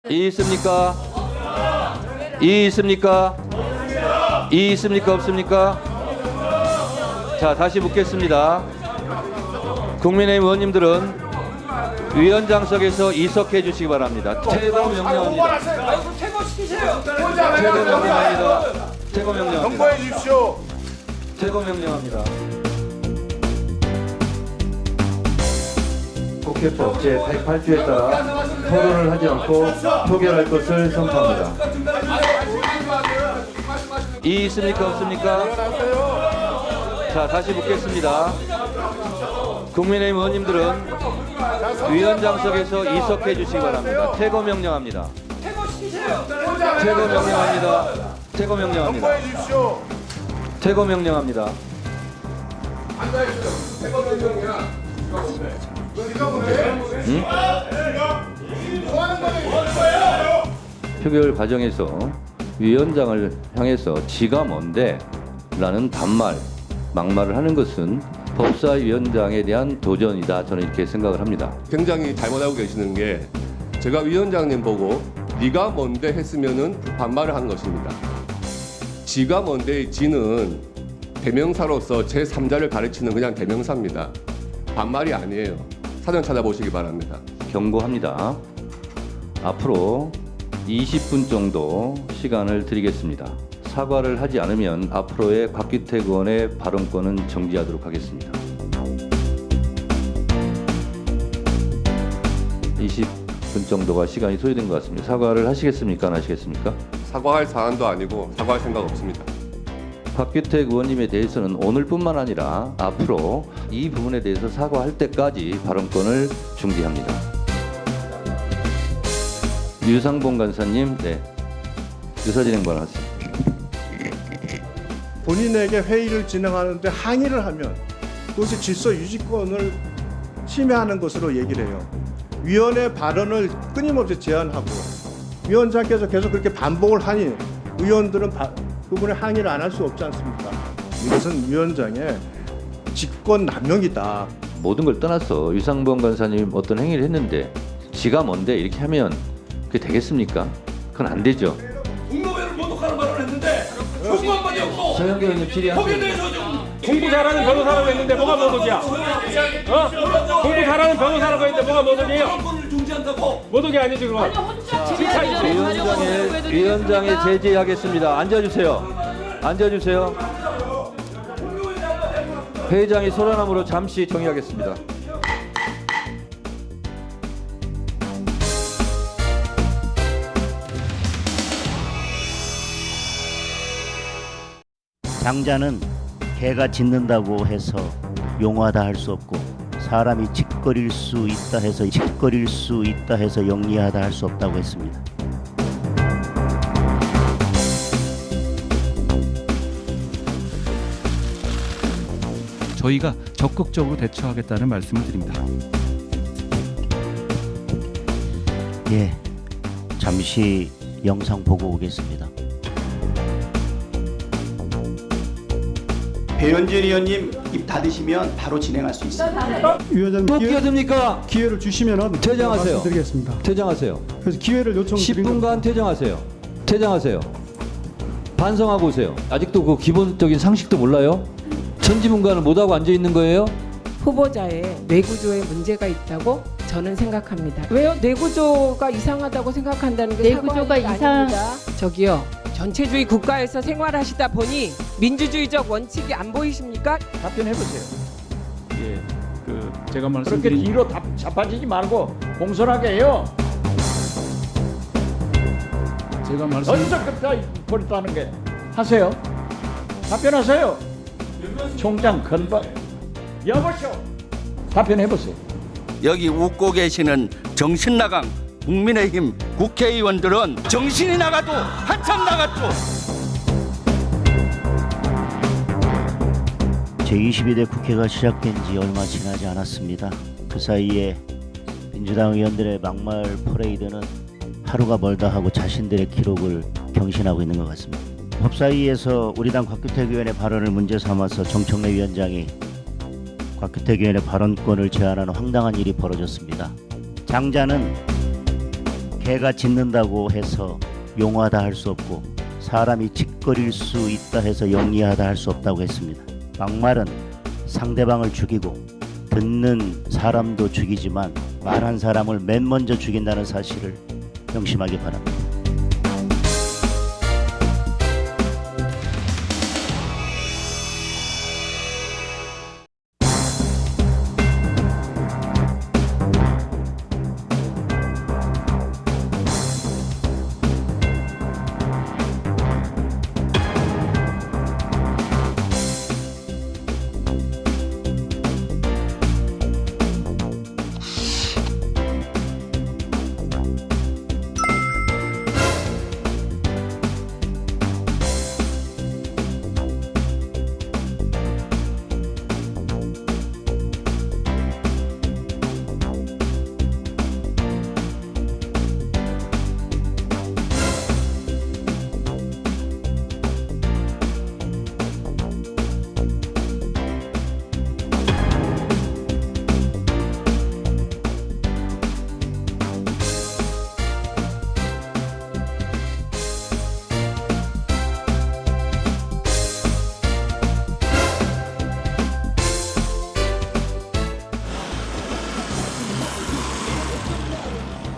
이의 있습니까? 이의 있습니까? 이의 있습니까? 없습니까? 자, 다시 묻겠습니다. 국민의힘 의원님들은 위원장석에서 이석해 주시기 바랍니다. 퇴거 명령합니다. 퇴거 명령합니다. 퇴거 명령합니다. 경고해 주십시오. 퇴거 명령합니다. 국회법 제108조에 따라 토론을 하지 않고 표결할 것을 선포합니다. 이의 있습니까? 없습니까? 자, 다시 묻겠습니다. 국민의힘 의원님들은 위원장석에서 이석해 주시기 바랍니다. 퇴거 명령합니다. 퇴거 명령합니다. 퇴거 명령합니다. 경고해 주십시오. 퇴거 명령합니다. 표결 과정에서 위원장을 향해서 지가 뭔데? 라는 반말, 막말을 하는 것은 법사위원장에 대한 도전이다. 저는 이렇게 생각을 합니다. 굉장히 잘못하고 계시는 게 제가 위원장님 보고 네가 뭔데 했으면은 반말을 한 것입니다. 지가 뭔데의 지는 대명사로서 제3자를 가르치는 그냥 대명사입니다. 반말이 아니에요. 사전 찾아보시기 바랍니다. 경고합니다. 앞으로 20분 정도 시간을 드리겠습니다. 사과를 하지 않으면 앞으로의 곽규택 의원의 발언권은 정지하도록 하겠습니다. 20분 정도가 시간이 소요된 것 같습니다. 사과를 하시겠습니까? 안 하시겠습니까? 사과할 사안도 아니고 사과할 생각 없습니다. 곽규택 의원님에 대해서는 오늘뿐만 아니라 앞으로 이 부분에 대해서 사과할 때까지 발언권을 중지합니다. 유상봉 간사님, 네, 유사진행 발언하세요. 본인에게 회의를 진행하는데 항의를 하면 그것이 질서 유지권을 침해하는 것으로 얘기를 해요. 위원의 발언을 끊임없이 제한하고 위원장께서 계속 그렇게 반복을 하니 의원들은 그분의 항의를 안 할 수 없지 않습니까? 이것은 위원장의 직권 남용이다. 모든 걸 떠나서 유상봉 간사님 어떤 행위를 했는데 지가 뭔데 이렇게 하면 그게 되겠습니까? 그건 안 되죠. 공무원을 모독하는 발언을 했는데 공무원만이 없고 서영교 의원님 거기에 질의하세요. 대해서 좀 공부 잘하는 변호사라고 했는데 뭐가 모독이야? 공부 잘하는 변호사라고 했는데 뭐가 모독이에요? 발언권을 중지한다고. 모독이 아니지 그건. 위원장에 제지하겠습니다. 앉아주세요. 앉아주세요. 회장이 소란함으로 잠시 정의하겠습니다. 장자는 개가 짖는다고 해서 용하다 할 수 없고 사람이 짖거릴 수 있다 해서 영리하다 할 수 없다고 했습니다. 저희가 적극적으로 대처하겠다는 말씀을 드립니다. 예, 잠시 영상 보고 오겠습니다. 배현진 의원님 입 닫으시면 바로 진행할 수 있습니다. 위원장님 또 끼어듭니까? 기회를 주시면은 퇴장하세요. 말씀드리겠습니다. 퇴장하세요. 그래서 기회를 요청드린 10분간 퇴장하세요. 퇴장하세요. 반성하고 오세요. 아직도 그 기본적인 상식도 몰라요? 천지문간을 못하고 앉아있는 거예요? 후보자의 뇌구조에 문제가 있다고 저는 생각합니다. 왜요? 뇌구조가 이상하다고 생각한다는 게 뇌구조가 아닙니다. 저기요. 전체주의 국가에서 생활하시다 보니 민주주의적 원칙이 안 보이십니까? 답변해 보세요. 예, 제가 그렇게 말씀드린 뒤로 자빠지지 말고 공손하게 해요. 제가 말씀 언제 끝까지 버렸다는 게 하세요. 답변하세요. 총장 건박 여보시오. 답변해 보세요. 여기 웃고 계시는 정신 나간 국민의힘 국회의원들은 정신이 나가도 한참 나갔죠. 제22대 국회가 시작된 지 얼마 지나지 않았습니다. 그 사이에 민주당 의원들의 막말 퍼레이드는 하루가 멀다 하고 자신들의 기록을 경신하고 있는 것 같습니다. 법사위에서 우리 당 곽규택 의원의 발언을 문제 삼아서 정청래 위원장이 곽규택 의원의 발언권을 제한하는 황당한 일이 벌어졌습니다. 장자는 개가 짖는다고 해서 용하다 할 수 없고 사람이 짓거릴 수 있다 해서 영리하다 할 수 없다고 했습니다. 막말은 상대방을 죽이고 듣는 사람도 죽이지만 말한 사람을 맨 먼저 죽인다는 사실을 명심하기 바랍니다.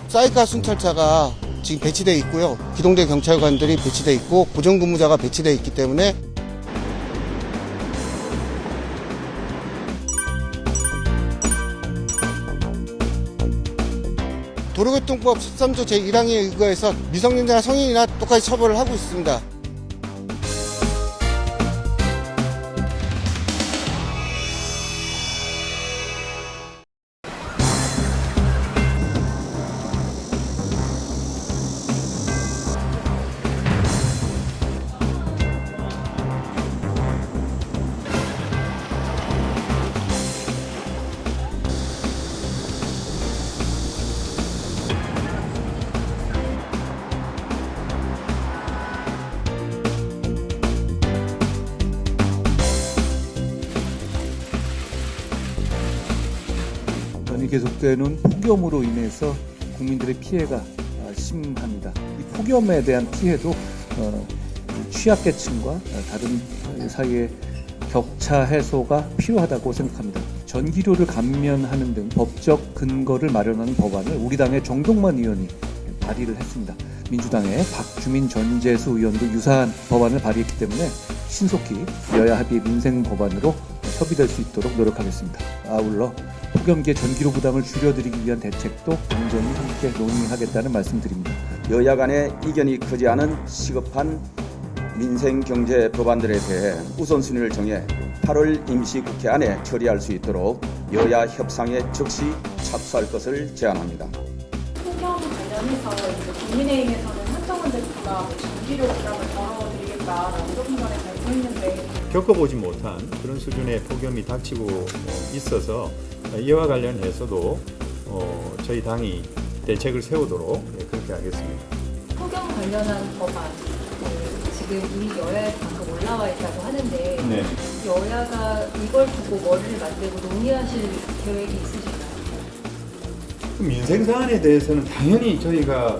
사이카 순찰차가 지금 배치되어 있고요. 기동대 경찰관들이 배치되어 있고 고정근무자가 배치되어 있기 때문에 도로교통법 13조 제1항에 의거해서 미성년자나 성인이나 똑같이 처벌을 하고 있습니다. 계속되는 폭염으로 인해서 국민들의 피해가 심합니다. 이 폭염에 대한 피해도 취약계층과 다른 사이의 격차 해소가 필요하다고 생각합니다. 전기료를 감면하는 등 법적 근거를 마련하는 법안을 우리 당의 정동만 의원이 발의를 했습니다. 민주당의 박주민 전재수 의원도 유사한 법안을 발의했기 때문에 신속히 여야 합의 민생 법안으로 협의될 수 있도록 노력하겠습니다. 아울러 폭염기의 전기료 부담을 줄여드리기 위한 대책도 당정이 함께 논의하겠다는 말씀드립니다. 여야 간의 이견이 크지 않은 시급한 민생 경제 법안들에 대해 우선순위를 정해 8월 임시국회 안에 처리할 수 있도록 여야 협상에 즉시 착수할 것을 제안합니다. 폭염 관련해서 국민의힘에서는 한동훈 대표가 전기료 부담을 덜어드리겠다라고 조금 전에 발표했는데 겪어보지 못한 그런 수준의 폭염이 닥치고 있어서 이와 관련해서도 저희 당이 대책을 세우도록 그렇게 하겠습니다. 폭염 관련한 법안 지금 이미 여야에 방금 올라와 있다고 하는데 네. 여야가 이걸 두고 머리를 맞대고 논의하실 계획이 있으신가요? 민생 사안에 대해서는 당연히 저희가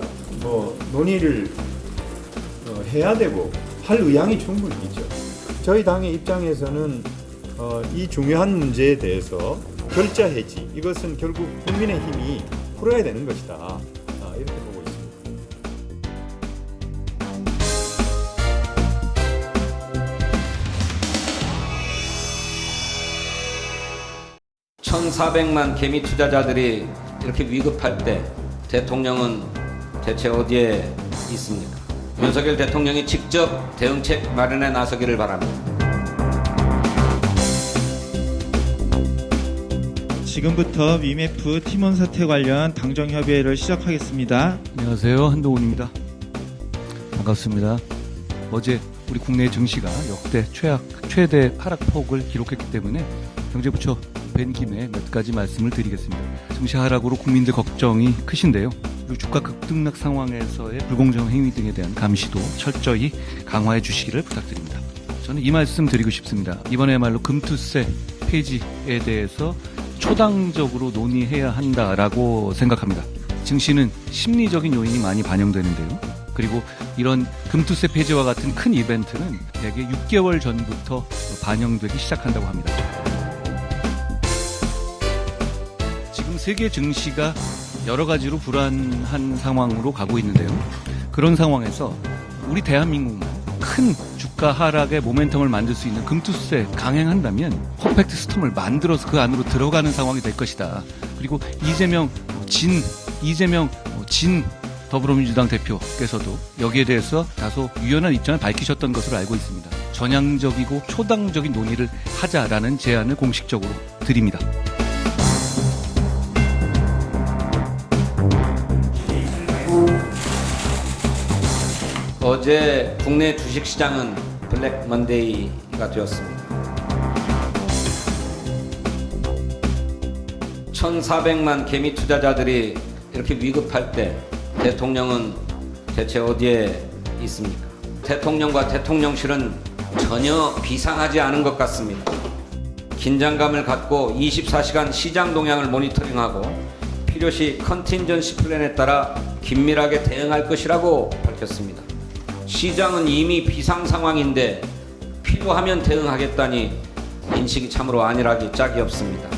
논의를 해야 되고 할 의향이 충분히 있죠. 저희 당의 입장에서는 이 중요한 문제에 대해서 결자 해지, 이것은 결국 국민의힘이 풀어야 되는 것이다. 이렇게 보고 있습니다. 1,400만 개미 투자자들이 이렇게 위급할 때 대통령은 대체 어디에 있습니까? 윤석열 대통령이 직접 대응책 마련에 나서기를 바랍니다. 지금부터 위메프 팀원 사태 관련 당정협의회를 시작하겠습니다. 안녕하세요, 한동훈입니다. 반갑습니다. 어제 우리 국내 증시가 역대 최대 하락폭을 기록했기 때문에 경제부처 뵌 김에 몇 가지 말씀을 드리겠습니다. 증시 하락으로 국민들 걱정이 크신데요. 그리고 주가 급등락 상황에서의 불공정 행위 등에 대한 감시도 철저히 강화해 주시기를 부탁드립니다. 저는 이 말씀 드리고 싶습니다. 이번에야말로 금투세 폐지에 대해서 초당적으로 논의해야 한다라고 생각합니다. 증시는 심리적인 요인이 많이 반영되는데요. 그리고 이런 금투세 폐지와 같은 큰 이벤트는 대개 6개월 전부터 반영되기 시작한다고 합니다. 지금 세계 증시가 여러 가지로 불안한 상황으로 가고 있는데요. 그런 상황에서 우리 대한민국만 큰 주가 하락의 모멘텀을 만들 수 있는 금투세 강행한다면 퍼펙트 스톰을 만들어서 그 안으로 들어가는 상황이 될 것이다. 그리고 이재명 진 더불어민주당 대표께서도 여기에 대해서 다소 유연한 입장을 밝히셨던 것으로 알고 있습니다. 전향적이고 초당적인 논의를 하자라는 제안을 공식적으로 드립니다. 어제 국내 주식시장은 블랙 먼데이가 되었습니다. 1,400만 개미 투자자들이 이렇게 위급할 때 대통령은 대체 어디에 있습니까? 대통령과 대통령실은 전혀 비상하지 않은 것 같습니다. 긴장감을 갖고 24시간 시장 동향을 모니터링하고 필요시 컨틴전시 플랜에 따라 긴밀하게 대응할 것이라고 밝혔습니다. 시장은 이미 비상 상황인데 필요하면 대응하겠다니 인식이 참으로 안일하기 짝이 없습니다.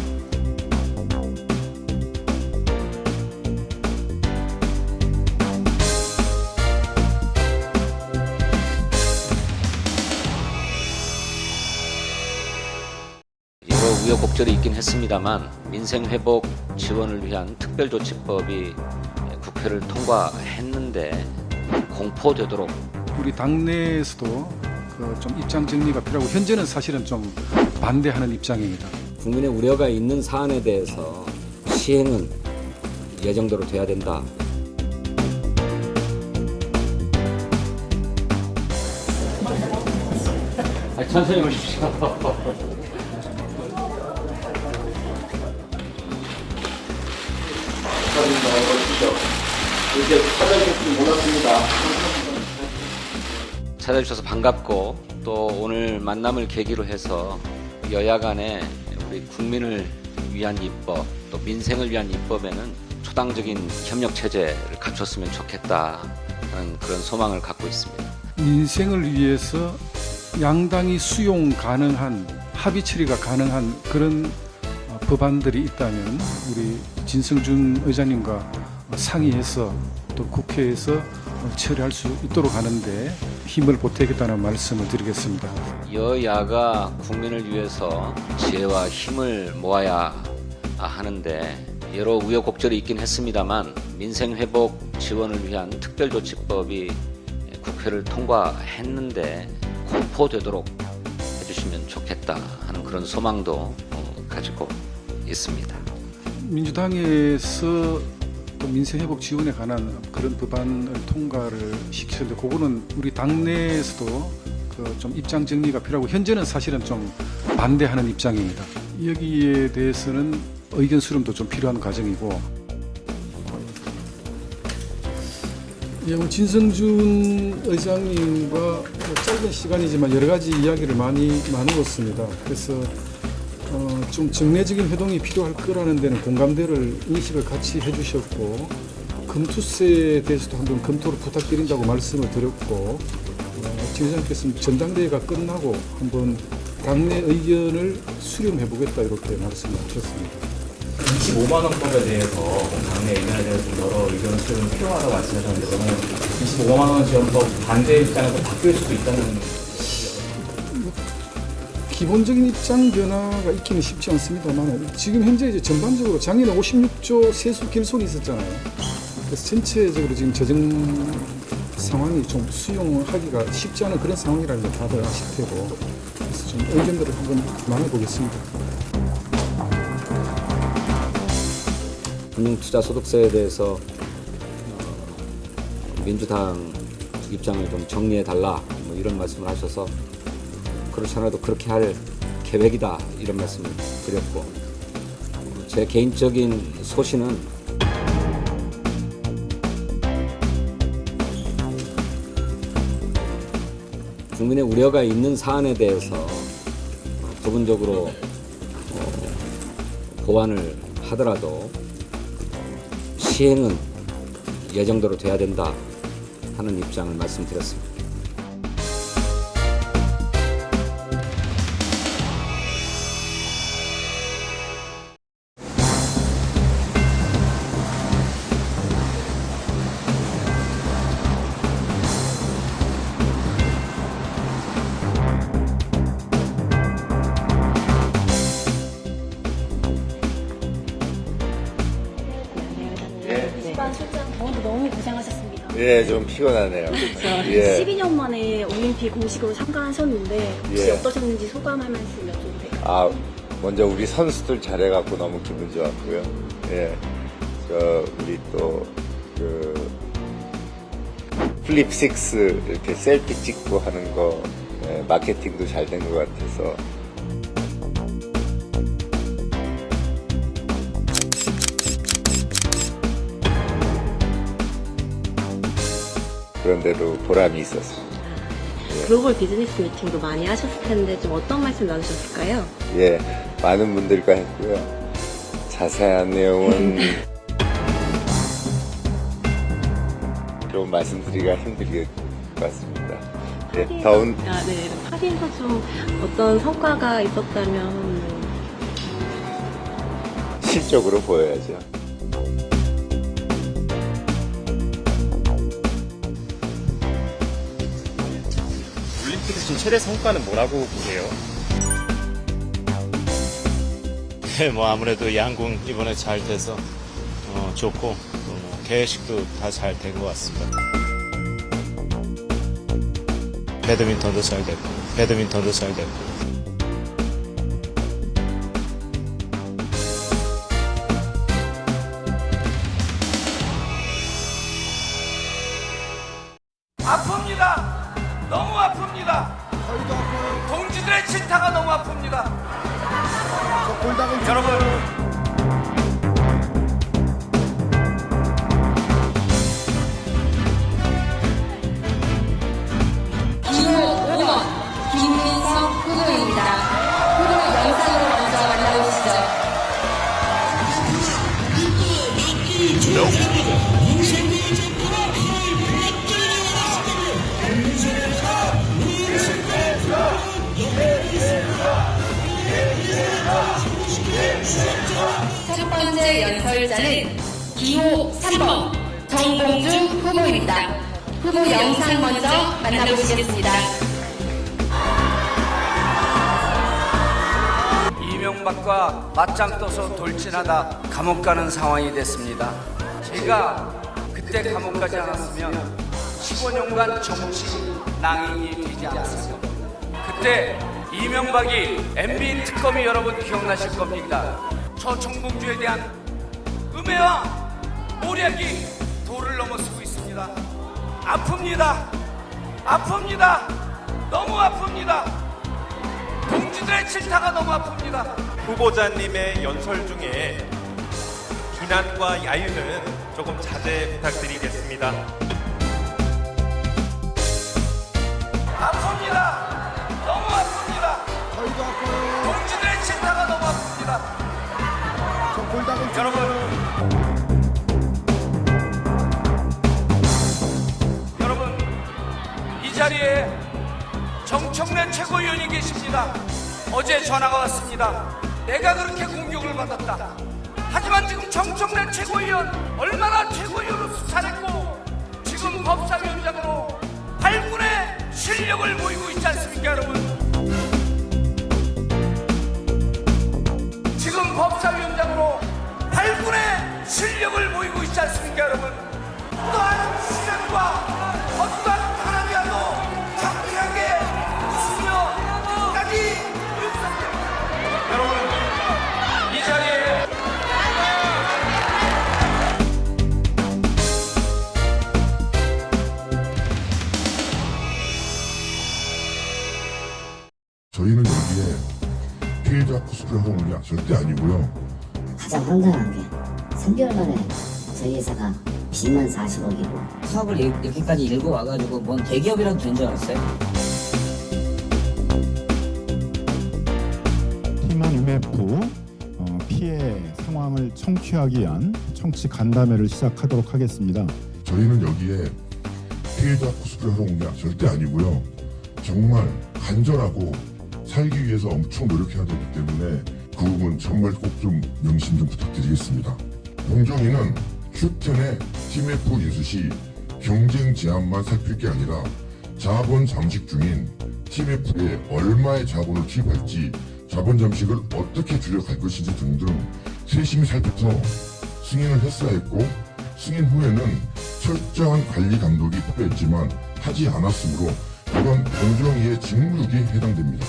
여러 우여곡절이 있긴 했습니다만 민생회복 지원을 위한 특별조치법이 국회를 통과했는데 공포되도록 우리 당내에서도 좀 입장 정리가 필요하고 현재는 사실은 좀 반대하는 입장입니다. 국민의 우려가 있는 사안에 대해서 시행은 예정대로 돼야 된다. 천천히 오십시오. 찾아주셔서 반갑고 또 오늘 만남을 계기로 해서 여야 간에 우리 국민을 위한 입법 또 민생을 위한 입법에는 초당적인 협력 체제를 갖췄으면 좋겠다 하는 그런 소망을 갖고 있습니다. 민생을 위해서 양당이 수용 가능한 합의 처리가 가능한 그런 법안들이 있다면 우리 진성준 의장님과 상의해서 또 국회에서 처리할 수 있도록 하는데 힘을 보태겠다는 말씀을 드리겠습니다. 여야가 국민을 위해서 지혜와 힘을 모아야 하는데 여러 우여곡절이 있긴 했습니다만 민생회복 지원을 위한 특별조치법이 국회를 통과했는데 공포되도록 해주시면 좋겠다 하는 그런 소망도 가지고 있습니다. 민주당에서 또 민생회복 지원에 관한 그런 법안을 통과를 시키는데 그거는 우리 당내에서도 좀 입장 정리가 필요하고 현재는 사실은 좀 반대하는 입장입니다. 여기에 대해서는 의견 수렴도 좀 필요한 과정이고 오늘 진성준 의장님과 짧은 시간이지만 여러 가지 이야기를 많이 나누었습니다. 그래서 좀 정례적인 회동이 필요할 거라는 데는 공감대를 인식을 같이 해주셨고 금투세에 대해서도 한번 검토를 부탁드린다고 말씀을 드렸고 진 의장님께서는 전당대회가 끝나고 한번 당내 의견을 수렴해보겠다 이렇게 말씀을 하셨습니다. 25만 원법에 대해서 당내 의견에 대해서 여러 의견 수렴이 필요하다고 말씀하셨는데 그러면 25만 원 지원법 반대 입장에서 바뀔 수도 있다는 기본적인 입장 변화가 있기는 쉽지 않습니다만 지금 현재 이제 전반적으로 작년에 56조 세수 결손이 있었잖아요. 그래서 전체적으로 지금 재정 상황이 좀 수용하기가 쉽지 않은 그런 상황이라는 걸 다들 아실 테고 그래서 좀 의견들을 한번 나눠보겠습니다. 금융투자소득세에 대해서 민주당 입장을 좀 정리해달라 뭐 이런 말씀을 하셔서 그렇지 않아도 그렇게 할 계획이다 이런 말씀을 드렸고 제 개인적인 소신은 국민의 우려가 있는 사안에 대해서 부분적으로 보완을 하더라도 시행은 예정대로 돼야 된다 하는 입장을 말씀드렸습니다. 이번 출장 오늘 너무 고생하셨습니다. 예, 좀 피곤하네요. 그렇죠. 예. 12년 만에 올림픽 공식으로 참가하셨는데 혹시 예. 어떠셨는지 소감 한 말씀 여쭤도 될까요? 아, 먼저 우리 선수들 잘해갖고 너무 기분 좋았고요. 예, 우리 또 플립 6 이렇게 셀피 찍고 하는 거 마케팅도 잘 된 것 같아서. 그런데도 보람이 있었습니다. 글로벌 비즈니스 미팅도 많이 하셨을 텐데 좀 어떤 말씀 나누셨을까요? 예, 많은 분들과 했고요. 자세한 내용은 좀 말씀드리기가 힘들 것 같습니다. 예, 더운 네. 파리에서 좀 어떤 성과가 있었다면 실적으로 보여야죠. 올림픽에서 최대 성과는 뭐라고 보세요? 뭐 아무래도 양궁 이번에 잘 돼서 좋고 또 개회식도 다 잘 된 것 같습니다. 배드민턴도 잘 됐고 아픕니다. 너무 아픕니다. 동지들의 질타가 너무 아픕니다. 여러분, 기호 5번 김민석 후보입니다. 후보 영상으로 먼저 만나보시죠. 첫 번째 연설자는 기호 3번 정봉주 후보입니다. 후보 영상 먼저 만나보시겠습니다. 이명박과 맞짱 떠서 돌진하다 감옥 가는 상황이 됐습니다. 제가 그때 감옥 가지 않았으면 15년간 정치 낭인이 되지 않았습니다. 그때 이명박이 MB 특검이 여러분 기억나실 겁니다. 저 정봉주에 대한 음해와 모략이 도를 넘어서고 있습니다. 아픕니다. 너무 아픕니다. 동지들의 질타가 너무 아픕니다. 후보자님의 연설 중에 비난과 야유는 조금 자제 부탁드리겠습니다. 아픕니다. 너무 아픕니다. 저희도 아파요. 동지들의 질타가 너무 아픕니다. 여러분, 이 자리에 정청래 최고위원이 계십니다. 어제 전화가 왔습니다. 내가 그렇게 공격을 받았다. 하지만 지금 정청래 최고위원 얼마나 최고위원으로 수차례고 지금 법사위원장으로 8분의 실력을 보이고 있지 않습니까, 여러분? 지금 법사위원장으로 8분의 실력을 보이고 있지 않습니까, 여러분? 어떠한 시간과 어떠한 바람이라도 장쾌하게 웃으며 끝까지 여러분, 이 자리에 저희는 여기에 피해자 코스프레 하고 온 게 절대 아니고요. 가장 황당한 게 3개월 만에 저희 회사가 빚만 40억이고 사업을 이렇게까지 일고 와가지고 뭔 대기업이라도 된 줄 알았어요? 팀원 UMF 피해 상황 상황을 청취하기 위한 청취 간담회를 시작하도록 하겠습니다. 저희는 여기에 피해자 코스프레 하러 온 게 절대 아니고요. 정말 간절하고 살기 위해서 엄청 노력해야 되기 때문에 그 부분 정말 꼭 좀 명심 좀 부탁드리겠습니다. 공정위는 휴텐의 TMF 인수시 경쟁 제한만 살필 게 아니라 자본 잠식 중인 TMF에 얼마의 자본을 투입할지, 자본 잠식을 어떻게 줄여갈 것인지 등등 세심히 살펴서 승인을 했어야 했고, 승인 후에는 철저한 관리 감독이 필요했지만 하지 않았으므로 이건 공정위의 직무유기에 해당됩니다.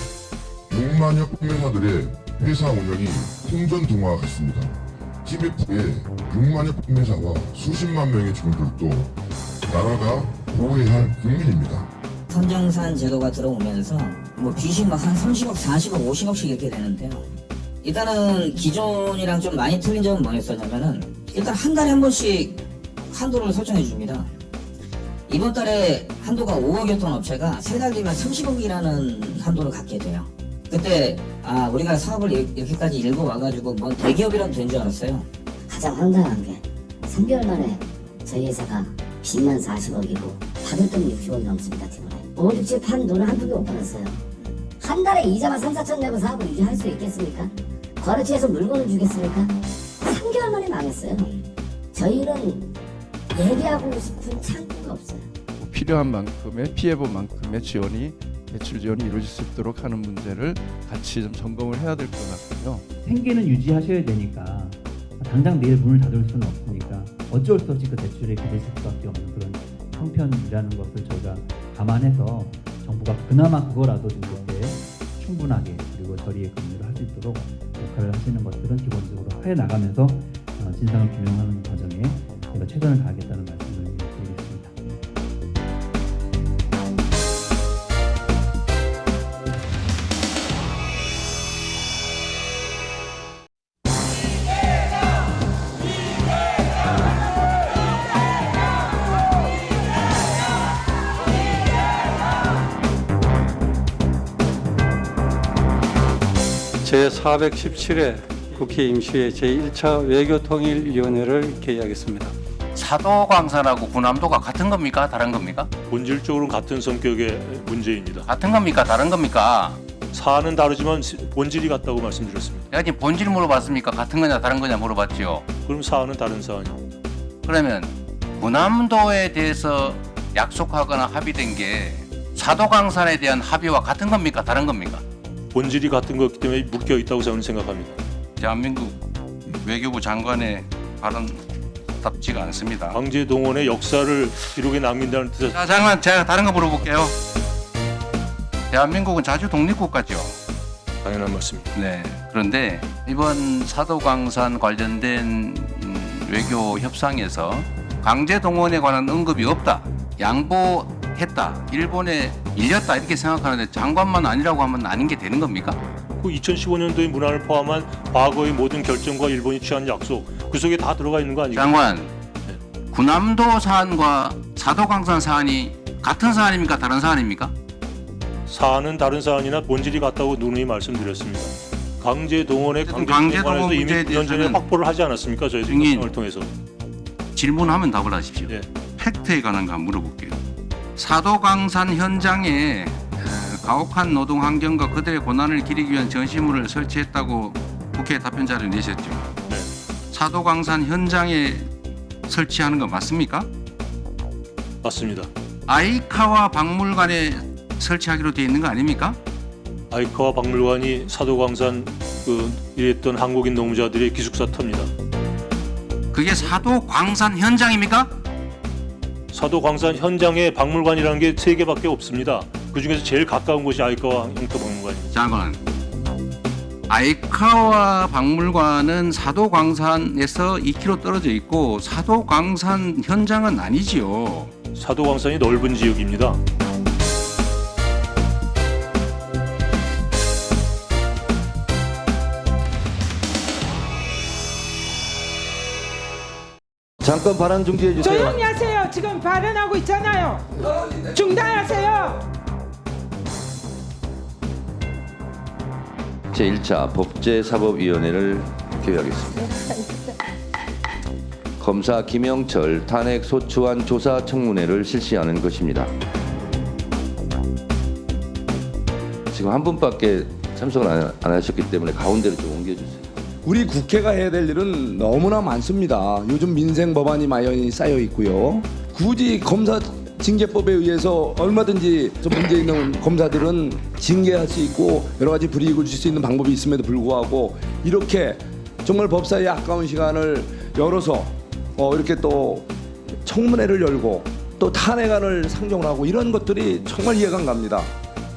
6만여 판매사들의 회사 운영이 혼전동화가 같습니다. TMF의 6만여 판매사와 수십만 명의 직원들도 나라가 보호해야 할 국민입니다. 선정산 제도가 들어오면서 뭐 빚이 막 한 30억, 40억, 50억씩 이렇게 되는데요. 일단은 기존이랑 좀 많이 틀린 점은 뭐였었냐면은 일단 한 달에 한 번씩 한도를 설정해 줍니다. 이번 달에 한도가 5억이었던 업체가 3달 뒤면 30억이라는 한도를 갖게 돼요. 그때 우리가 사업을 이렇게까지 일고 와가지고 뭔 대기업이라도 된 줄 알았어요. 가장 황당한 게 3개월 만에 저희 회사가 빚만 40억이고 받을 돈이 60억이 넘습니다. 팀원에 5, 6, 7, 판 돈을 한 푼도 못 받았어요. 한 달에 이자만 3, 4천 내고 사업을 유지할 수 있겠습니까? 거래처에서 물건을 주겠습니까? 3개월 만에 망했어요. 저희는 얘기하고 싶은 창구가 없어요. 필요한 만큼의 피해본 만큼의 지원이 대출 지원이 이루어질 수 있도록 하는 문제를 같이 좀 점검을 해야 될 것 같고요. 생계는 유지하셔야 되니까 당장 내일 문을 닫을 수는 없으니까 어쩔 수 없이 그 대출에 기댈 수밖에 없는 그런 형편이라는 것을 저희가 감안해서 정부가 그나마 그거라도 좀 그때 충분하게 그리고 저리에 근무를 할 수 있도록 역할을 하시는 것들은 기본적으로 해 나가면서 진상을 규명하는 과정에 저희가 최선을 다하겠다는 말씀을 드리겠습니다. 제417회 국회 임시회 제1차 외교통일위원회를 개의하겠습니다. 사도광산하고 군함도가 같은 겁니까? 다른 겁니까? 본질적으로는 같은 성격의 문제입니다. 같은 겁니까? 다른 겁니까? 사안은 다르지만 본질이 같다고 말씀드렸습니다. 내가 지금 본질 물어봤습니까? 같은 거냐 다른 거냐 물어봤죠. 그럼 사안은 다른 사안입니다. 그러면 군함도에 대해서 약속하거나 합의된 게 사도광산에 대한 합의와 같은 겁니까? 다른 겁니까? 본질이 같은 거기 때문에 묶여 있다고 저는 생각합니다. 대한민국 외교부 장관의 발언답지가 않습니다. 강제 동원의 역사를 기록에 남긴다는 뜻에서. 자, 장관 제가 다른 거 물어볼게요. 대한민국은 자주 독립국가죠. 당연한 말씀입니다. 네. 그런데 이번 사도광산 관련된 외교 협상에서 강제 동원에 관한 언급이 없다. 양보했다. 일본에 일렸다 이렇게 생각하는데 장관만 아니라고 하면 아닌 게 되는 겁니까? 그 2015년도의 문안을 포함한 과거의 모든 결정과 일본이 취한 약속 그 속에 다 들어가 있는 거 아니에요? 장관, 군함도 사안과 사도광산 사안이 같은 사안입니까? 다른 사안입니까? 사안은 다른 사안이나 본질이 같다고 누누이 말씀드렸습니다. 강제 동원에 강제 동원 이미 문제에 9년 전에 대해서는 확보를 하지 않았습니까? 저희들이 협상을 통해서. 질문하면 답을 하십시오. 예. 팩트에 관한 거 한번 물어볼게요. 사도광산 현장에 가혹한 노동 환경과 그들의 고난을 기리기 위한 전시물을 설치했다고 국회에 답변 자료 내셨죠. 네. 사도광산 현장에 설치하는 거 맞습니까? 맞습니다. 아이카와 박물관에 설치하기로 되어 있는 거 아닙니까? 아이카와 박물관이 사도광산 일했던 한국인 노무자들의 기숙사 터입니다. 그게 사도광산 현장입니까? 사도광산 현장에 박물관이라는 게 3개밖에 없습니다. 그 중에서 제일 가까운 곳이 아이카와 형터 박물관입니다. 장관, 아이카와 박물관은 사도광산에서 2km 떨어져 있고 사도광산 현장은 아니지요. 사도광산이 넓은 지역입니다. 잠깐 발언 중지해 주세요. 조용히 하세요. 지금 발언하고 있잖아요. 중단하세요. 제1차 법제사법위원회를 개요하겠습니다. 검사 김영철 탄핵 소추안 조사 청문회를 실시하는 것입니다. 지금 한 분밖에 참석을 안 하셨기 때문에 가운데로 좀 옮겨주세요. 우리 국회가 해야 될 일은 너무나 많습니다. 요즘 민생 법안이 많이 쌓여 있고요. 굳이 검사 징계법에 의해서 얼마든지 문제 있는 검사들은 징계할 수 있고 여러 가지 불이익을 줄 수 있는 방법이 있음에도 불구하고 이렇게 정말 법사위의 아까운 시간을 열어서 이렇게 또 청문회를 열고 또 탄핵안을 상정을 하고 이런 것들이 정말 이해가 안 갑니다.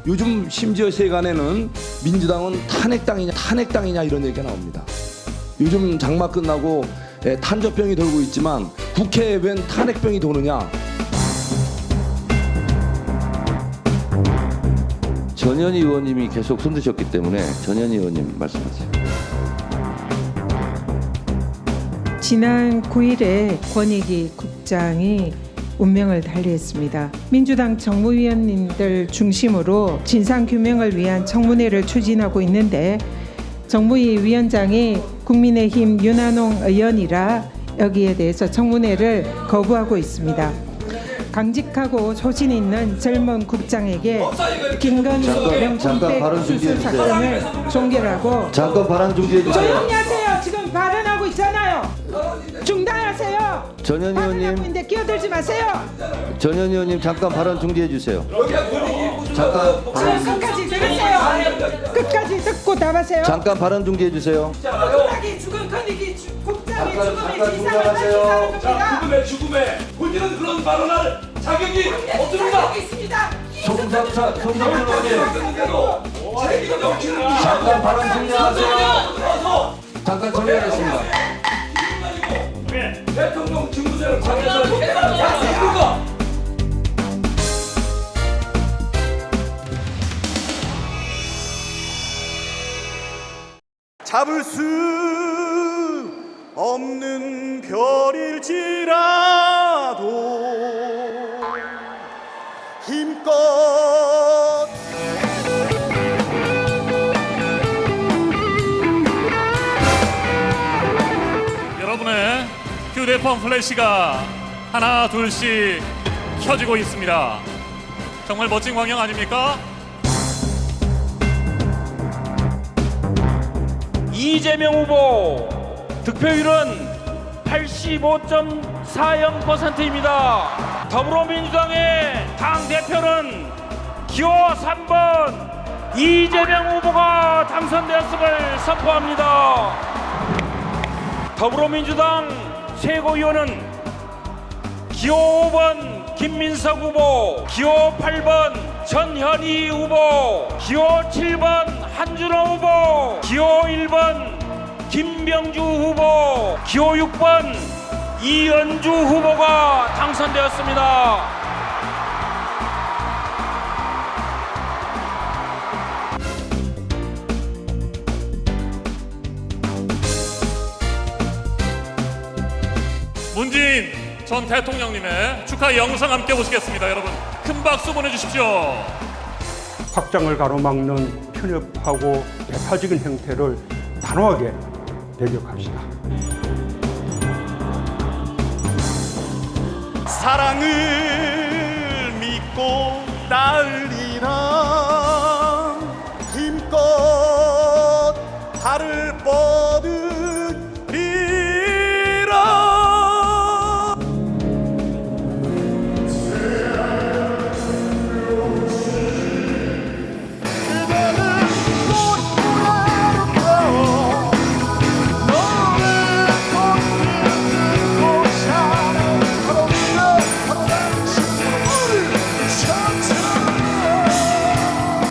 요즘 심지어 세간에는 민주당은 탄핵당이냐 이런 얘기가 나옵니다. 요즘 장마 끝나고 탄저병이 돌고 있지만 국회에 웬 탄핵병이 도느냐. 전현희 의원님이 계속 손드셨기 때문에 전현희 의원님 말씀하세요. 지난 9일에 권익위 국장이 운명을 달리했습니다. 민주당 정무위원님들 중심으로 진상규명을 위한 청문회를 추진하고 있는데 정무위 위원장이 국민의힘 윤한홍 의원이라 여기에 대해서 청문회를 거부하고 있습니다. 강직하고 소신 있는 젊은 국장에게 김건희 명품백 수수 사건을 종결하고 잠깐 발언 중지해 주세요. 조용히 하세요. 지금 발언하고 있잖아요. 중단하세요. 전현희 의원님. 발언하고 끼어들지 마세요. 전현희 의원님 잠깐 발언 중지해 주세요. 잠깐 끝까지 들으세요. 끝까지 듣고 답하세요. 잠깐 발언 중지해 주세요. 죽은 권익위 국장이 죽음의 진상을 밝히자는 겁니다. 죽음에 본인은 그런 발언할 자격이 없습니다. 송상철 의원님 잠깐 발언 중지하세요. 잠깐 정리하겠습니다. 대통령 직무대로 관여자 잡을 수 없는 별일지라도 힘껏 여러분의 휴대폰 플래시가 하나 둘씩 켜지고 있습니다. 정말 멋진 광경 아닙니까? 이재명 후보 득표율은 85.40%입니다. 더불어민주당의 당대표는 기호 3번 이재명 후보가 당선되었음을 선포합니다. 더불어민주당 최고위원은 기호 5번 김민석 후보, 기호 8번 전현희 후보, 기호 7번 한준호 후보, 기호 1번 김병주 후보, 기호 6번 이연주 후보가 당선되었습니다. 문재인 전 대통령님의 축하 영상 함께 보시겠습니다. 여러분 큰 박수 보내주십시오. 확장을 가로막는 편협하고 배타적인 행태를 단호하게 배격합시다. 사랑을 믿고 날리라 힘껏 달을 뻗으리라.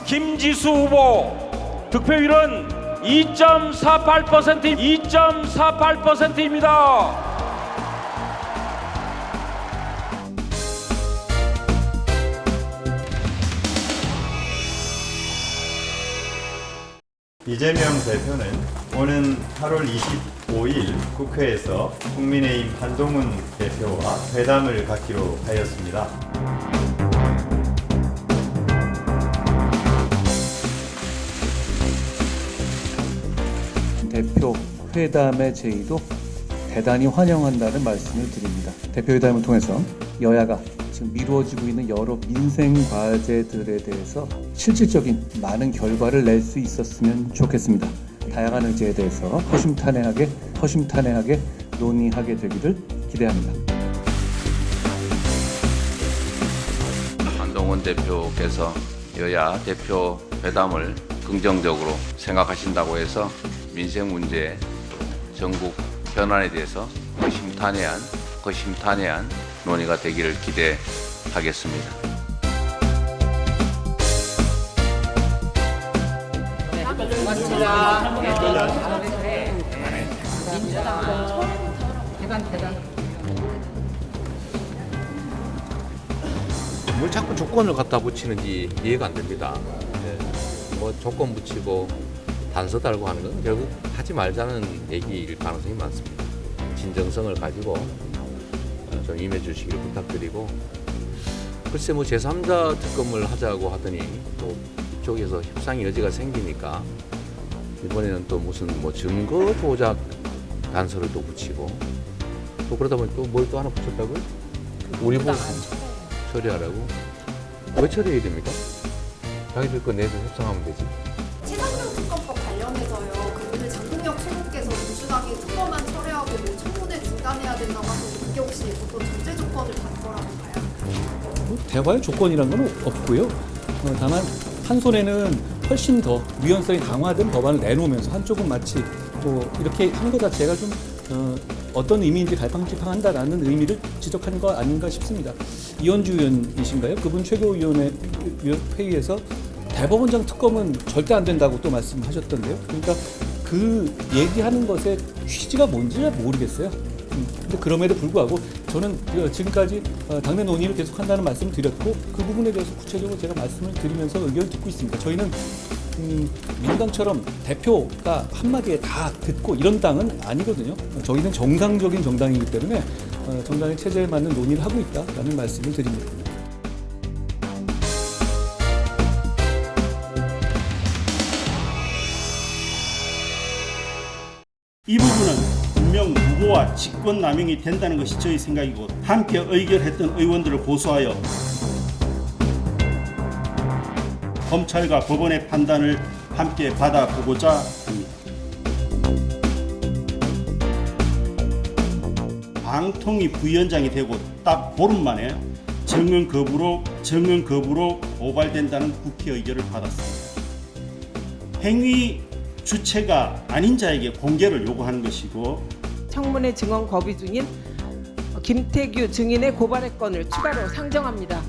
김지수 후보 득표율은 2.48%입니다. 이재명 대표는 오는 8월 25일 국회에서 국민의힘 한동훈 대표와 회담을 갖기로 하였습니다. 대표 회담의 제의도 대단히 환영한다는 말씀을 드립니다. 대표회담을 통해서 여야가 지금 미루어지고 있는 여러 민생 과제들에 대해서 실질적인 많은 결과를 낼 수 있었으면 좋겠습니다. 다양한 의제에 대해서 허심탄회하게 논의하게 되기를 기대합니다. 한동훈 대표께서 여야 대표 회담을 긍정적으로 생각하신다고 해서 민생 문제, 전국 현안에 대해서 허심탄회한 논의가 되기를 기대하겠습니다. 뭘 자꾸 조건을 갖다 붙이는지 이해가 안 됩니다. 뭐 조건 붙이고 단서 달고 하는 건 결국 하지 말자는 얘기일 가능성이 많습니다. 진정성을 가지고 좀 임해 주시기를 부탁드리고, 글쎄 뭐 제3자 특검을 하자고 하더니 또 이쪽에서 협상의 여지가 생기니까 이번에는 또 무슨 뭐 증거 조작 단서를 또 붙이고, 또 그러다 보니 또 뭘 또 하나 붙였다고요? 우리 보고 처리하라고? 왜 처리해야 됩니까? 자기들 거 내서 협상하면 되지. 최상병 특검법 관련해서요. 그분들 장동혁 최고께서 민주당이 특검만 철회하고 뭐 청문회 중단해야 된다고 하는데 그게 혹시 어떤 전제 조건을 단 거라고 봐요? 대화의 조건이란 건 없고요. 다만 한 손에는 훨씬 더 유연성이 강화된 법안을 내놓으면서 한쪽은 마치 또 이렇게 하는 것 자체가 좀 어떤 의미인지 갈팡질팡한다라는 의미를 지적하는 거 아닌가 싶습니다. 이현주 의원이신가요? 그분 최고위원회 회의에서 대법원장 특검은 절대 안 된다고 또 말씀하셨던데요. 그러니까 그 얘기하는 것의 취지가 뭔지 잘 모르겠어요. 근데 그럼에도 불구하고 저는 지금까지 당내 논의를 계속한다는 말씀을 드렸고, 그 부분에 대해서 구체적으로 제가 말씀을 드리면서 의견을 듣고 있습니다. 저희는 민주당처럼 대표가 한마디에 다 듣고 이런 당은 아니거든요. 저희는 정상적인 정당이기 때문에 정당의 체제에 맞는 논의를 하고 있다라는 말씀을 드립니다. 이 부분은 분명 무고와 직권남용이 된다는 것이 저희 생각이고, 함께 의결했던 의원들을 고소하여 검찰과 법원의 판단을 함께 받아보고자 합니다. 방통위 부위원장이 되고 딱 보름 만에 정면 거부로 고발된다는 국회 의결을 받았습니다. 행위 주체가 아닌 자에게 공개를 요구하는 것이고, 청문회 증언 거부 중인 김태규 증인의 고발의 건을 추가로 상정합니다.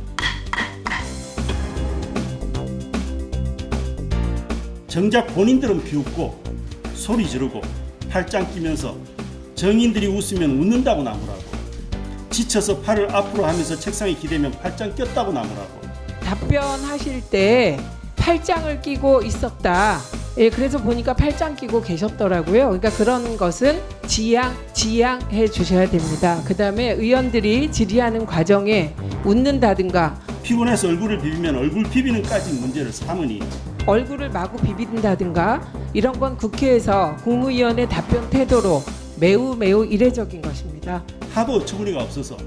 정작 본인들은 비웃고 소리 지르고 팔짱 끼면서 정인들이 웃으면 웃는다고 나무라고, 지쳐서 팔을 앞으로 하면서 책상에 기대면 팔짱 꼈다고 나무라고. 답변하실 때 팔짱을 끼고 있었다. 예, 그래서 보니까 팔짱 끼고 계셨더라고요. 그러니까 그런 것은 지양해 주셔야 됩니다. 그 다음에 의원들이 질의하는 과정에 웃는다든가, 피곤해서 얼굴을 비비면 얼굴 비비는까지 문제를 삼으니 얼굴을 마구 비빈다든가 이런 건 국회에서 국무위원의 답변 태도로 매우 이례적인 것입니다. 하도 어처구니가 없어서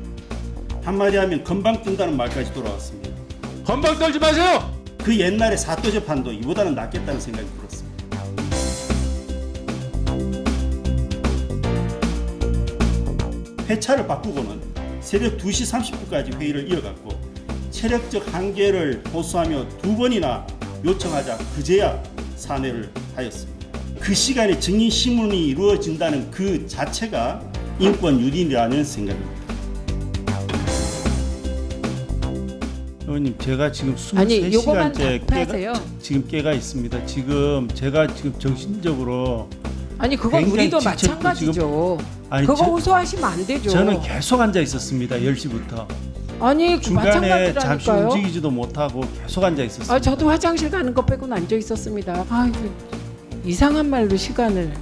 한마디 하면 건방 뜬다는 말까지 돌아왔습니다. 건방 떨지 마세요! 그 옛날에 사또 재판도 이보다는 낫겠다는 생각이 들었습니다. 회차를 바꾸고는 새벽 2시 30분까지 회의를 이어갔고, 체력적 한계를 호소하며 2번이나 요청하자 그제야 산회를 하였습니다. 그 시간에 증인 심문이 이루어진다는 그 자체가 인권 유린이라는 생각입니다. 의원님, 제가 지금 23시간째 깨가 있습니다. 제가 정신적으로 아니 그건 우리도 마찬가지죠. 그거 호소하시면 안 되죠. 저는 계속 앉아 있었습니다. 10시부터. 아니 중간에 잠시 움직이지도 못하고 계속 앉아 있었습니다. 저도 화장실 가는 거 빼고는 앉아 있었습니다. 이상한 말로 시간을.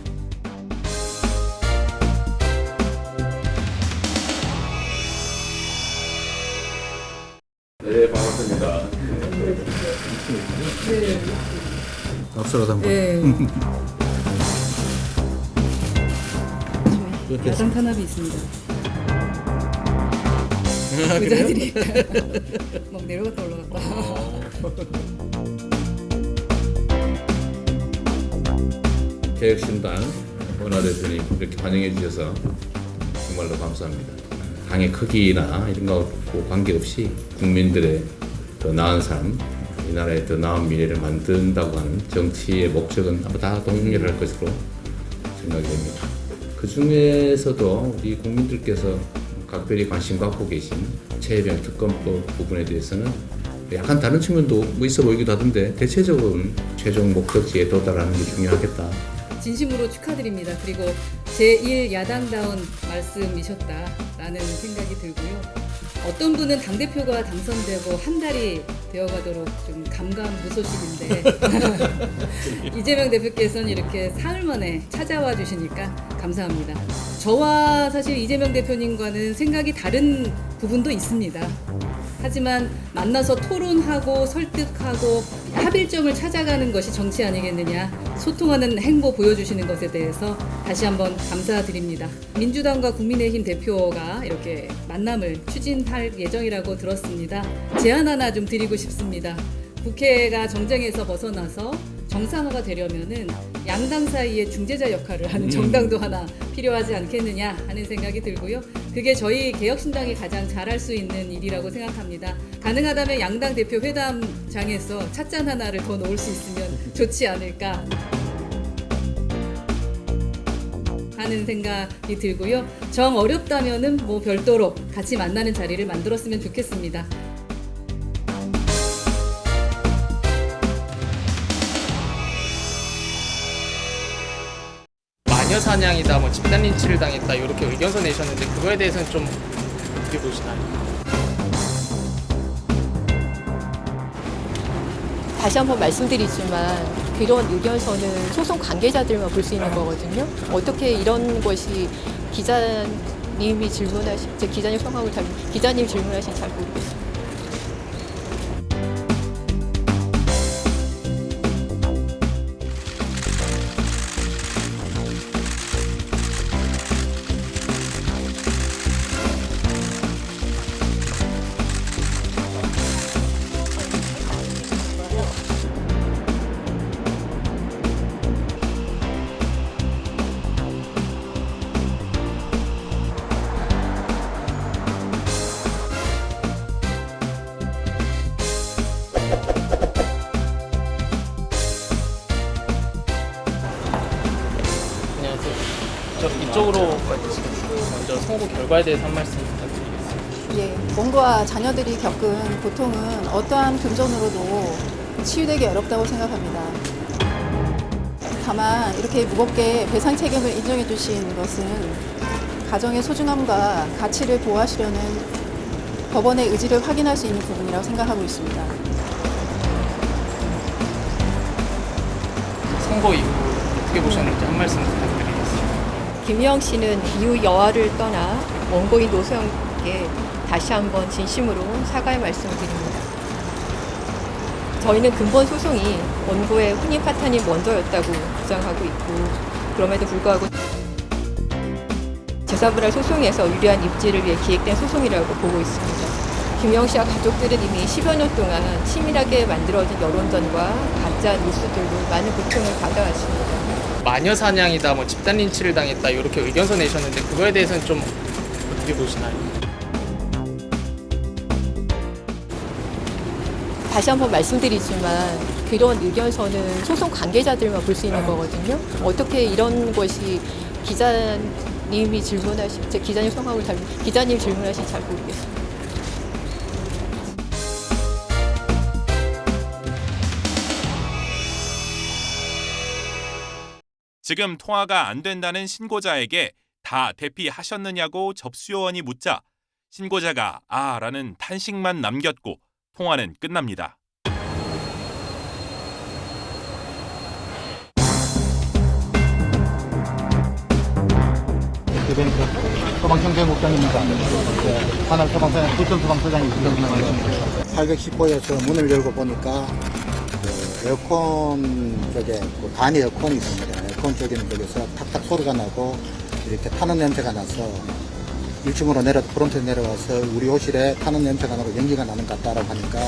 네, 반갑습니다. 박수라도 한번. 야당 탄압이 있습니다. 그래요? 의자들이 막 내려갔다 올라갔다. 개혁신당 원내대표님 이렇게 환영해 주셔서 정말로 감사합니다. 당의 크기나 이런 거하고 관계없이 국민들의 더 나은 삶, 이 나라의 더 나은 미래를 만든다고 하는 정치의 목적은 아마 다 동일할 것으로 생각이 됩니다. 그 중에서도 우리 국민들께서 각별히 관심 갖고 계신 최혜병 특검법 부분에 대해서는 약간 다른 측면도 뭐 있어 보이기도 하던데 대체적으로는 최종 목적지에 도달하는 게 중요하겠다. 진심으로 축하드립니다. 그리고 제1야당다운 말씀이셨다라는 생각이 들고요. 어떤 분은 당대표가 당선되고 한 달이 되어가도록 좀 감감무소식인데 이재명 대표께서는 이렇게 사흘 만에 찾아와 주시니까 감사합니다. 저와 사실 이재명 대표님과는 생각이 다른 부분도 있습니다. 하지만 만나서 토론하고 설득하고 합일점을 찾아가는 것이 정치 아니겠느냐, 소통하는 행보 보여주시는 것에 대해서 다시 한번 감사드립니다. 민주당과 국민의힘 대표가 이렇게 만남을 추진할 예정이라고 들었습니다. 제안 하나 좀 드리고 싶습니다. 국회가 정쟁에서 벗어나서 정상화가 되려면은 양당 사이에 중재자 역할을 하는 정당도 하나 필요하지 않겠느냐 하는 생각이 들고요. 그게 저희 개혁신당이 가장 잘할 수 있는 일이라고 생각합니다. 가능하다면 양당 대표 회담장에서 찻잔 하나를 더 놓을 수 있으면 좋지 않을까 하는 생각이 들고요. 정 어렵다면은 뭐 별도로 같이 만나는 자리를 만들었으면 좋겠습니다. 마녀 사냥이다, 뭐 집단 린치를 당했다 이렇게 의견서 내셨는데 그거에 대해서는 좀 어떻게 보시나요? 다시 한번 말씀드리지만 그런 의견서는 소송 관계자들만 볼 수 있는 거거든요. 어떻게 이런 것이 기자님이 질문하신, 기자님 성함을 기자님 질문하신 잘 모르겠어요. 저 이쪽으로 먼저 선고 결과에 대해서 한 말씀 부탁드리겠습니다. 예, 몸과 자녀들이 겪은 고통은 어떠한 금전으로도 치유되기 어렵다고 생각합니다. 다만 이렇게 무겁게 배상 책임을 인정해 주신 것은 가정의 소중함과 가치를 보호하시려는 법원의 의지를 확인할 수 있는 부분이라고 생각하고 있습니다. 선고 이후 어떻게 보셨는지 한 말씀 부탁드리겠습니다. 김영 씨는 이후 여하를 떠나 원고인 노소영께 다시 한번 진심으로 사과의 말씀을 드립니다. 저희는 근본 소송이 원고의 혼인 파탄이 먼저였다고 주장하고 있고, 그럼에도 불구하고 재산분할 소송에서 유리한 입지를 위해 기획된 소송이라고 보고 있습니다. 김영 씨와 가족들은 이미 10여 년 동안 치밀하게 만들어진 여론전과 가짜 뉴스들로 많은 고통을 받아왔습니다. 마녀 사냥이다, 뭐 집단 린치를 당했다 이렇게 의견서 내셨는데 그거에 대해서는 좀 어떻게 보시나요? 다시 한번 말씀드리지만 그런 의견서는 소송 관계자들만 볼 수 있는 거거든요. 어떻게 이런 것이 기자님이 질문하신, 기자님 성함을 기자님 질문하신 잘 모르겠습니다. 지금 통화가 안 된다는 신고자에게 다 대피하셨느냐고 접수요원이 묻자 신고자가 아라는 탄식만 남겼고 통화는 끝납니다. 소방청장국장입니다. 산업 소방서장 부천 소방서장이 있습니다. 810호에서 문을 열고 보니까 에어컨 쪽에 그 간 에어컨이 있습니다. 에어컨 쪽에는 쪽에서 탁탁 소리가 나고 이렇게 타는 냄새가 나서 1층으로 프론트에 내려와서 우리 호실에 타는 냄새가 나고 연기가 나는 것 같다라고 하니까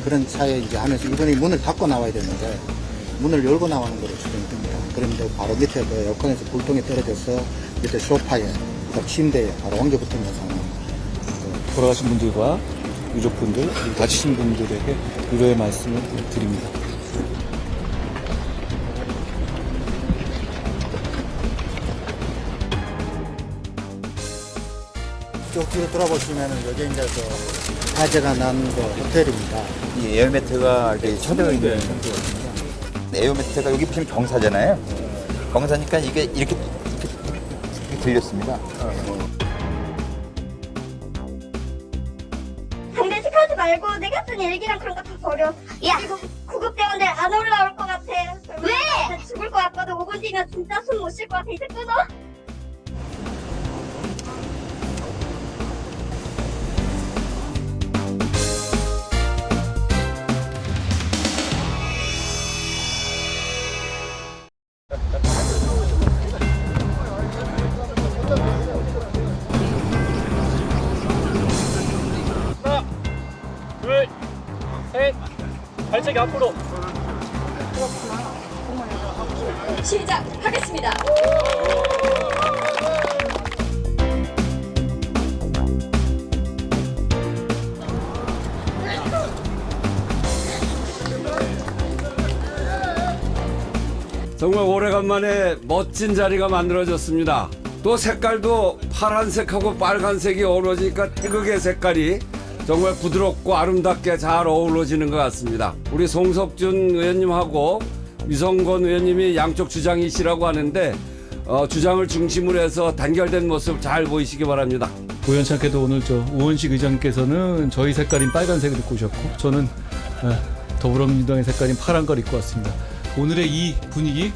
그런 차에 이제 하면서 이분이 문을 닫고 나와야 되는데 문을 열고 나오는 거로 추정됩니다. 그런데 바로 밑에 그 에어컨에서 불똥이 떨어져서 밑에 소파에, 그 침대에 바로 옮겨 붙은 상황. 돌아가신 분들과 유족분들, 그리고 다치신 분들에게 위로의 말씀을 드립니다. 쭉 뒤로 돌아보시면 여기 이제 그 화재가 난 그 호텔입니다. 이 에어매트가 이렇게 천정이 있는 상태거든요. 에어매트가 여기 보시면 경사잖아요. 경사니까 이게 이렇게 들렸습니다. 장례식하지 말고 내가 쓴 일기랑 그런 거 다 버려. 야, 그리고 구급대원들 안 올라올 것 같아. 왜? 나 죽을 것 같거든. 5분 뒤면 진짜 숨 못 쉴 것 같아. 이제 끊어. 하나, 둘, 셋, 발차기 앞으로. 시작하겠습니다. 정말 오래간만에 멋진 자리가 만들어졌습니다. 또 색깔도 파란색하고 빨간색이 어우러지니까 태극의 색깔이 정말 부드럽고 아름답게 잘 어우러지는 것 같습니다. 우리 송석준 의원님하고 유성건 의원님이 양쪽 주장이시라고 하는데 주장을 중심으로 해서 단결된 모습 잘 보이시기 바랍니다. 우연찮게도 오늘 우원식 의장께서는 저희 색깔인 빨간색을 입고 오셨고 저는 더불어민주당의 색깔인 파란 걸 입고 왔습니다. 오늘의 이 분위기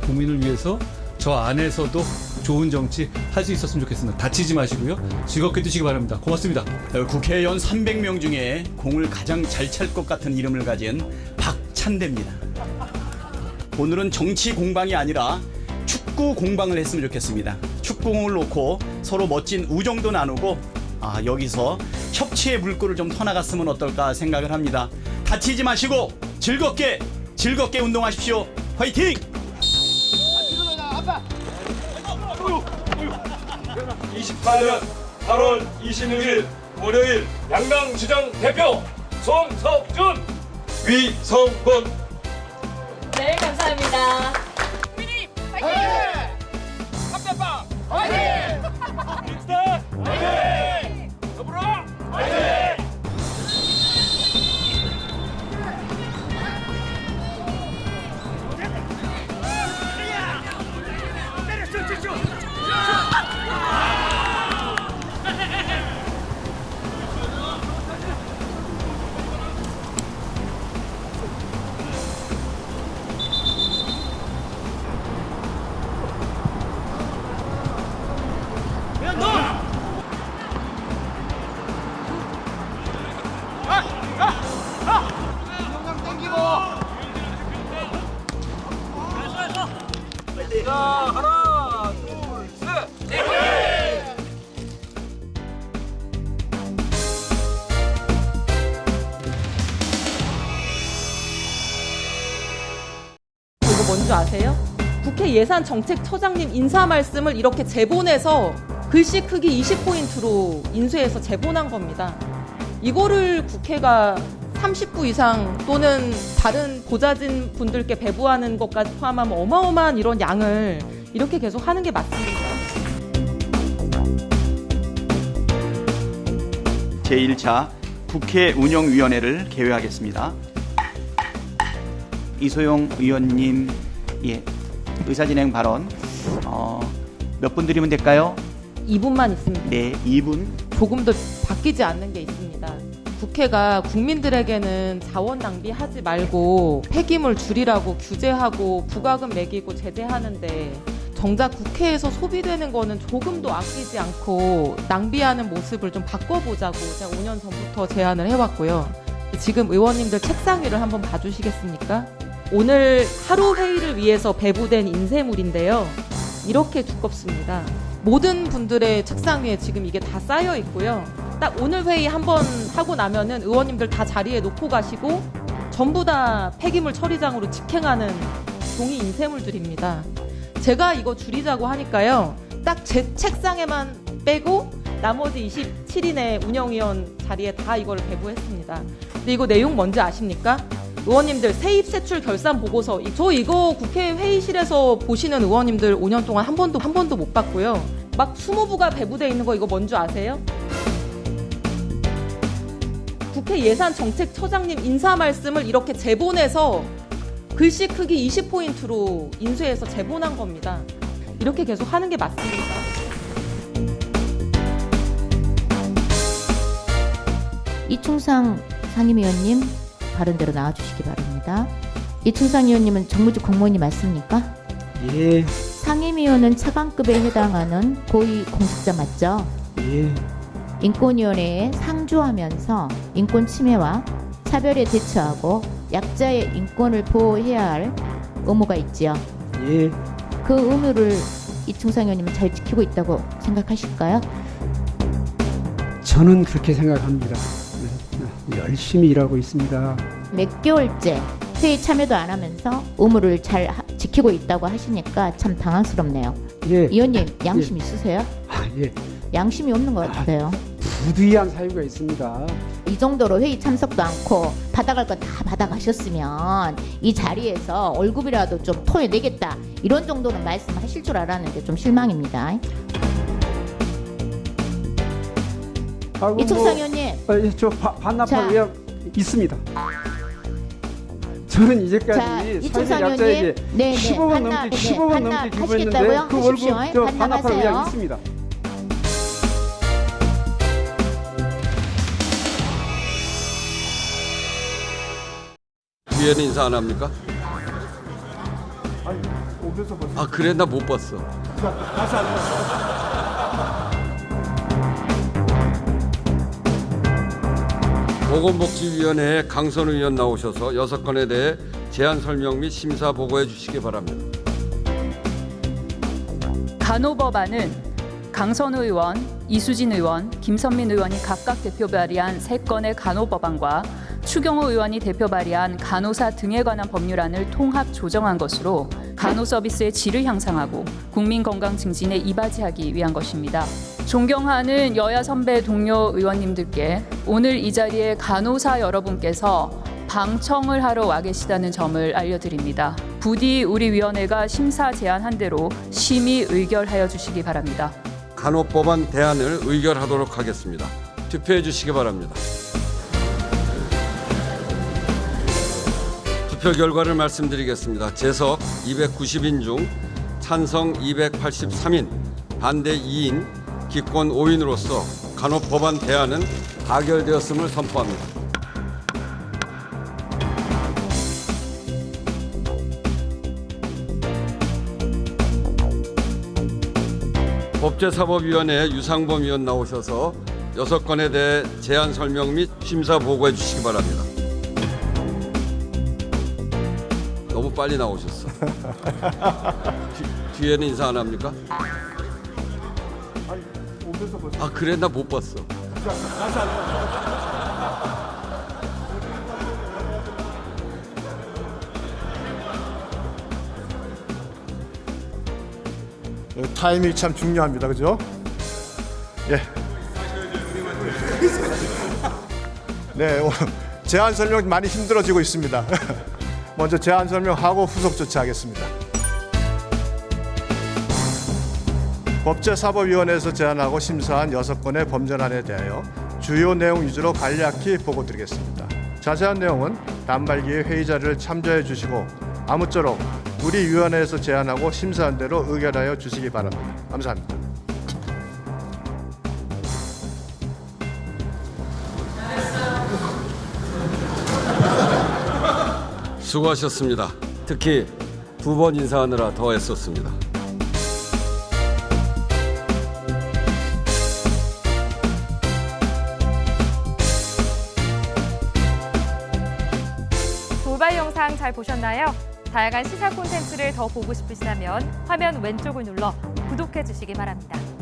국민을 위해서 저 안에서도 좋은 정치 할 수 있었으면 좋겠습니다. 다치지 마시고요. 즐겁게 드시기 바랍니다. 고맙습니다. 국회의원 300명 중에 공을 가장 잘 찰 것 같은 이름을 가진 박찬대입니다. 오늘은 정치 공방이 아니라 축구 공방을 했으면 좋겠습니다. 축구공을 놓고 서로 멋진 우정도 나누고 여기서 협치의 물꼬를 좀 터나갔으면 어떨까 생각을 합니다. 다치지 마시고 즐겁게 운동하십시오. 화이팅! 28년 8월 26일 월요일 양강주장 대표 송석준, 위성건. 네, 감사합니다. 국민이 화이팅! 삼대빵 화이팅! 민주당 화이팅! 더불어 화이팅! 자, 하나, 둘, 셋. 이거 뭔지 아세요? 국회 예산정책처장님 인사 말씀을 이렇게 제본해서 글씨 크기 20포인트로 인쇄해서 제본한 겁니다. 이거를 국회가 30부 이상 또는 다른 보좌진 분들께 배부하는 것까지 포함하면 어마어마한 이런 양을 이렇게 계속 하는 게 맞습니다. 제1차 국회 운영위원회를 개회하겠습니다. 이소영 의원님, 의사진행 발언 몇 분 드리면 될까요? 2분만 있습니다. 네, 2분. 조금 더 바뀌지 않는 게 있습니다. 국회가 국민들에게는 자원 낭비하지 말고 폐기물 줄이라고 규제하고 부과금 매기고 제재하는데 정작 국회에서 소비되는 거는 조금도 아끼지 않고 낭비하는 모습을 좀 바꿔보자고 제가 5년 전부터 제안을 해왔고요. 지금 의원님들 책상 위를 한번 봐주시겠습니까? 오늘 하루 회의를 위해서 배부된 인쇄물인데요. 이렇게 두껍습니다. 모든 분들의 책상 위에 지금 이게 다 쌓여 있고요. 딱 오늘 회의 한번 하고 나면은 의원님들 다 자리에 놓고 가시고 전부 다 폐기물 처리장으로 직행하는 종이 인쇄물들입니다. 제가 이거 줄이자고 하니까요. 딱 제 책상에만 빼고 나머지 27인의 운영위원 자리에 다 이걸 배부했습니다. 근데 이거 내용 뭔지 아십니까? 의원님들 세입 세출 결산 보고서 저 이거 국회 회의실에서 보시는 의원님들 5년 동안 한 번도 못 봤고요. 막 20부가 배부돼 있는 거 이거 뭔지 아세요? 국회 예산정책처장님 인사 말씀을 이렇게 제본해서 글씨 크기 20포인트로 인쇄해서 제본한 겁니다. 이렇게 계속 하는 게 맞습니까? 이충상 상임위원님 발언대로 나와주시기 바랍니다. 이충상 의원님은 정무직 공무원이 맞습니까? 예. 상임위원은 차관급에 해당하는 고위 공직자 맞죠? 예. 인권위원회에 상주하면서 인권 침해와 차별에 대처하고 약자의 인권을 보호해야 할 의무가 있지요. 예. 그 의무를 이충상 의원님은 잘 지키고 있다고 생각하실까요? 저는 그렇게 생각합니다. 열심히 일하고 있습니다. 몇 개월째 회의 참여도 안 하면서 의무를 잘 지키고 있다고 하시니까 참 당황스럽네요. 예. 의원님 양심 있으세요? 예. 양심이 없는 것 같아요. 부두의한 사유가 있습니다. 이 정도로 회의 참석도 않고 받아갈 건 다 받아가셨으면 이 자리에서 월급이라도 좀 토해내겠다 이런 정도는 말씀하실 줄 알았는데 좀 실망입니다. 이충상 의원님. 저 반납할 의향 있습니다. 저는 이제까지 사회약자에게 15번 넘게 기부했는데 그 월급 저 반납할 의향 있습니다. 위에는 인사 안 합니까? 아니, 오면서 봤어. 아 그래 나 못 봤어. 다시 안 보건복지위원회에 강선 의원 나오셔서 6건에 대해 제안 설명 및 심사 보고해 주시기 바랍니다. 간호법안은 강선우 의원, 이수진 의원, 김선민 의원이 각각 대표 발의한 3건의 간호법안과 추경호 의원이 대표 발의한 간호사 등에 관한 법률안을 통합 조정한 것으로 간호 서비스의 질을 향상하고 국민 건강 증진에 이바지하기 위한 것입니다. 존경하는 여야 선배 동료 의원님들께 오늘 이 자리에 간호사 여러분께서 방청을 하러 와 계시다는 점을 알려드립니다. 부디 우리 위원회가 심사 제안한 대로 심의 의결하여 주시기 바랍니다. 간호법안 대안을 의결하도록 하겠습니다. 투표해 주시기 바랍니다. 투표 결과를 말씀드리겠습니다. 재석 290인 중 찬성 283인, 반대 2인, 기권 5인으로서 간호법안 대안은 가결되었음을 선포합니다. 법제사법위원회 유상범 위원 나오셔서 6건에 대해 제안 설명 및 심사 보고해 주시기 바랍니다. 너무 빨리 나오셨어. 뒤에는 인사 안 합니까? 아 그래 나 못 봤어. 타이밍이 참 중요합니다. 그죠? 예. 네, 오늘 제안 설명 많이 힘들어지고 있습니다. 먼저 제안 설명하고 후속 조치하겠습니다. 법제사법위원회에서 제안하고 심사한 6건의 법률안에 대하여 주요 내용 위주로 간략히 보고드리겠습니다. 자세한 내용은 단발기에 회의 자리를 참조해 주시고 아무쪼록 우리 위원회에서 제안하고 심사한 대로 의결하여 주시기 바랍니다. 감사합니다. 수고하셨습니다. 특히 2번 인사하느라 더 애썼습니다. 돌발 영상 잘 보셨나요? 다양한 시사 콘텐츠를 더 보고 싶으시다면 화면 왼쪽을 눌러 구독해 주시기 바랍니다.